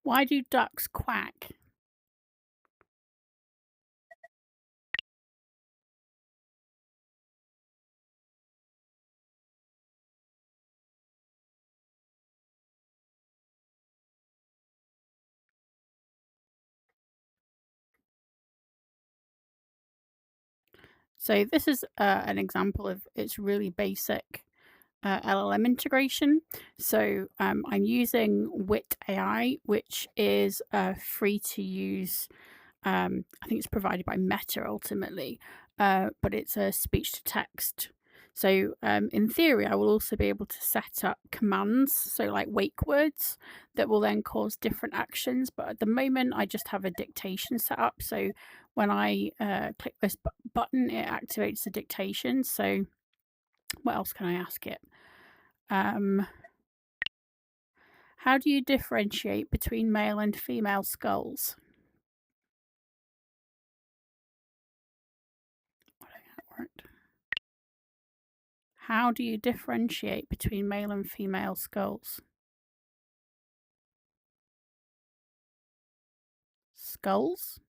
Why do ducks quack? So this is an example of its really basic LLM integration. So I'm using Wit AI, which is free to use. I think it's provided by Meta ultimately, but it's a speech to text. So, in theory, I will also be able to set up commands, so like wake words that will then cause different actions. But at the moment, I just have a dictation set up. So, when I click this button, it activates the dictation. So, what else can I ask it? Um, how do you differentiate between male and female skulls? I don't think that worked. How do you differentiate between male and female skulls? Skulls?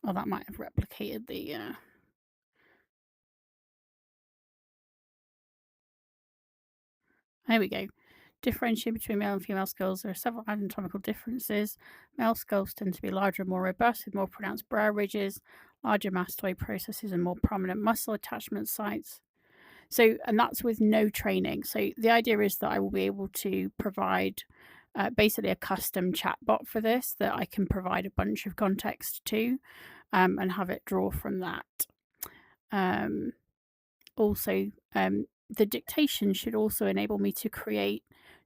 Oh, that might have replicated the. There we go. Differentiate between male and female skulls. There are several anatomical differences. Male skulls tend to be larger and more robust, with more pronounced brow ridges, larger mastoid processes, and more prominent muscle attachment sites. So, and that's with no training. So, the idea is that I will be able to provide basically a custom chatbot for this that I can provide a bunch of context to and have it draw from that. Um, also, the dictation should also enable me to create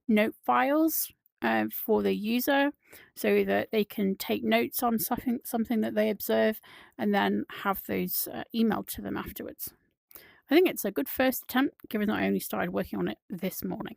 note files for the user so that they can take notes on something that they observe and then have those emailed to them afterwards. I think it's a good first attempt, given that I only started working on it this morning.